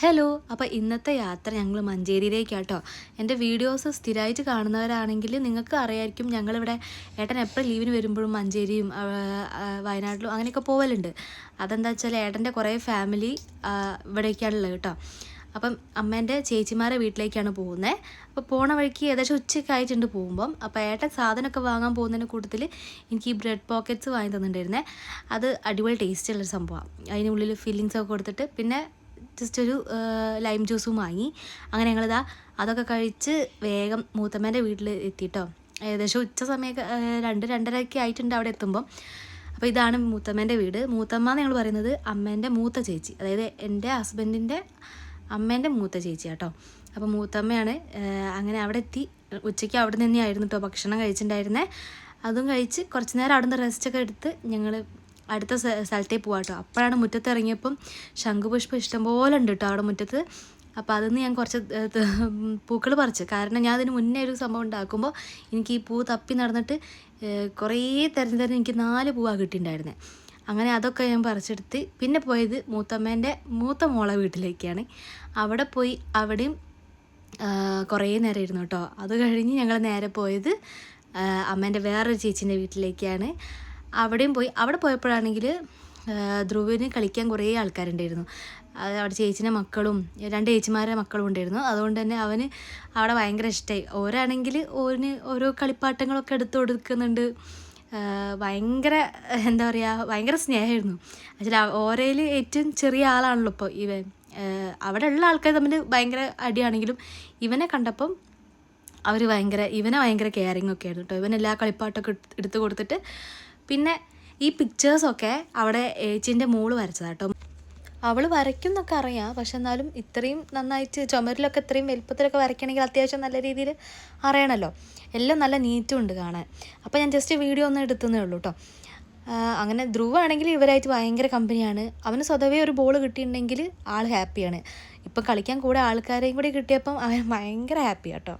Hello, അപ്പോൾ ഇന്നത്തെ യാത്ര ഞങ്ങൾ മഞ്ചേരിയിലേക്കാട്ടോ. എൻ്റെ വീഡിയോസ് സ്ഥിരമായിട്ട് കാണുന്നവരാണെങ്കിൽ നിങ്ങൾക്ക് അറിയായിരിക്കും, ഞങ്ങളിവിടെ ഏട്ടൻ എപ്പോൾ ലീവിന് വരുമ്പോഴും മഞ്ചേരിയും വയനാട്ടിലും അങ്ങനെയൊക്കെ പോവലുണ്ട്. അതെന്താ വെച്ചാൽ ഏട്ടൻ്റെ കുറേ ഫാമിലി ഇവിടേക്കാണുള്ളത് കേട്ടോ. അപ്പം അമ്മേൻ്റെ ചേച്ചിമാരെ വീട്ടിലേക്കാണ് പോകുന്നത്. അപ്പോൾ പോണ വഴിക്ക് ഏകദേശം ഉച്ചയ്ക്ക് ആയിട്ടുണ്ട് പോകുമ്പം. അപ്പോൾ ഏട്ടൻ സാധനമൊക്കെ വാങ്ങാൻ പോകുന്നതിന് കൂട്ടത്തിൽ എനിക്ക് ഈ ബ്രെഡ് പോക്കറ്റ്സ് വാങ്ങി തന്നിട്ടുണ്ടായിരുന്നേ. അത് അടിപൊളി ടേസ്റ്റുള്ളൊരു സംഭവമാണ്. അതിനുള്ളിൽ ഫില്ലിങ്സൊക്കെ കൊടുത്തിട്ട് പിന്നെ ജസ്റ്റ് ഒരു ലൈം ജ്യൂസും വാങ്ങി. അങ്ങനെ ഞങ്ങളിതാ അതൊക്കെ കഴിച്ച് വേഗം മൂത്തമ്മേൻ്റെ വീട്ടിൽ എത്തിയിട്ടോ. ഏകദേശം ഉച്ച സമയമൊക്കെ 2-2:30 ആയിട്ടുണ്ട് അവിടെ എത്തുമ്പം. അപ്പോൾ ഇതാണ് മൂത്തമ്മേൻ്റെ വീട്. മൂത്തമ്മ എന്ന് ഞങ്ങൾ പറയുന്നത് അമ്മേൻ്റെ മൂത്ത ചേച്ചി, അതായത് എൻ്റെ ഹസ്ബൻഡിൻ്റെ അമ്മേൻ്റെ മൂത്ത ചേച്ചി കേട്ടോ. അപ്പോൾ മൂത്തമ്മയാണ്. അങ്ങനെ അവിടെ എത്തി. ഉച്ചയ്ക്ക് അവിടെ തന്നെയായിരുന്നു കേട്ടോ ഭക്ഷണം കഴിച്ചിട്ടുണ്ടായിരുന്നേ. അതും കഴിച്ച് കുറച്ച് നേരം അവിടെ നിന്ന് റെസ്റ്റൊക്കെ എടുത്ത് ഞങ്ങൾ അടുത്ത സ്ഥലത്തേക്ക് പോകാം കേട്ടോ. അപ്പോഴാണ് മുറ്റത്ത് ഇറങ്ങിയപ്പം ശംഖുപുഷ്പം ഇഷ്ടംപോലെ ഉണ്ട് കേട്ടോ അവിടെ മുറ്റത്ത്. അപ്പോൾ അതിന്ന് ഞാൻ കുറച്ച് പൂക്കൾ പറിച്ചു. കാരണം ഞാൻ അതിന് മുന്നേ ഒരു സംഭവം ഉണ്ടാക്കുമ്പോൾ എനിക്ക് ഈ പൂ തപ്പി നടന്നിട്ട് കുറേ തിരഞ്ഞ് എനിക്ക് 4 പൂവാണ് കിട്ടിയിട്ടുണ്ടായിരുന്നത്. അങ്ങനെ അതൊക്കെ ഞാൻ പറിച്ചെടുത്ത് പിന്നെ പോയത് മൂത്തമ്മേൻ്റെ മൂത്ത മോളെ വീട്ടിലേക്കാണ്. അവിടെ പോയി അവിടെയും കുറേ നേരം ഇരുന്നു കേട്ടോ. അത് കഴിഞ്ഞ് ഞങ്ങൾ നേരെ പോയത് അമ്മേൻ്റെ വേറൊരു ചേച്ചീൻ്റെ വീട്ടിലേക്കാണ്. അവിടെയും പോയി. അവിടെ പോയപ്പോഴാണെങ്കിൽ ധ്രുവിന് കളിക്കാൻ കുറേ ആൾക്കാരുണ്ടായിരുന്നു. അവിടെ ചേച്ചീൻ്റെ മക്കളും 2 ചേച്ചിമാരുടെ മക്കളും ഉണ്ടായിരുന്നു. അതുകൊണ്ട് തന്നെ അവന് അവിടെ ഭയങ്കര ഇഷ്ടമായി. ഓരാണെങ്കിൽ ഓരോ കളിപ്പാട്ടങ്ങളൊക്കെ എടുത്ത് കൊടുക്കുന്നുണ്ട്. ഭയങ്കര എന്താ പറയുക, ഭയങ്കര സ്നേഹമായിരുന്നു. അതിൽ ഓരയിൽ ഏറ്റവും ചെറിയ ആളാണല്ലോ ഇപ്പോൾ ഇവൻ. അവിടെ ഉള്ള ആൾക്കാർ തമ്മിൽ ഭയങ്കര അടിയാണെങ്കിലും ഇവനെ കണ്ടപ്പം ഇവനെ ഭയങ്കര കെയറിങ് ഒക്കെ ആയിരുന്നു കേട്ടോ. ഇവൻ എല്ലാ കളിപ്പാട്ടൊക്കെ എടുത്ത് കൊടുത്തിട്ട് പിന്നെ ഈ പിക്ചേഴ്സൊക്കെ അവിടെ ഏച്ചിൻ്റെ മോള് വരച്ചതാണ് കേട്ടോ. അവൾ വരയ്ക്കും എന്നൊക്കെ അറിയാം, പക്ഷെ എന്നാലും ഇത്രയും നന്നായിട്ട് ചുമരിലൊക്കെ ഇത്രയും വലുപ്പത്തിലൊക്കെ വരയ്ക്കണമെങ്കിൽ അത്യാവശ്യം നല്ല രീതിയിൽ അറിയണമല്ലോ. എല്ലാം നല്ല നീറ്റും ഉണ്ട് കാണാൻ. അപ്പോൾ ഞാൻ ജസ്റ്റ് വീഡിയോ ഒന്ന് എടുത്തതേ ഉള്ളൂ കേട്ടോ. അങ്ങനെ ധ്രുവാണെങ്കിൽ ഇവരായിട്ട് ഭയങ്കര കമ്പനിയാണ്. അവന് സ്വതവേ ഒരു ബോൾ കിട്ടിയിട്ടുണ്ടെങ്കിൽ ആൾ ഹാപ്പിയാണ്. ഇപ്പം കളിക്കാൻ കൂടെ ആൾക്കാരെയും കൂടി കിട്ടിയപ്പം അവൻ ഭയങ്കര ഹാപ്പി കേട്ടോ.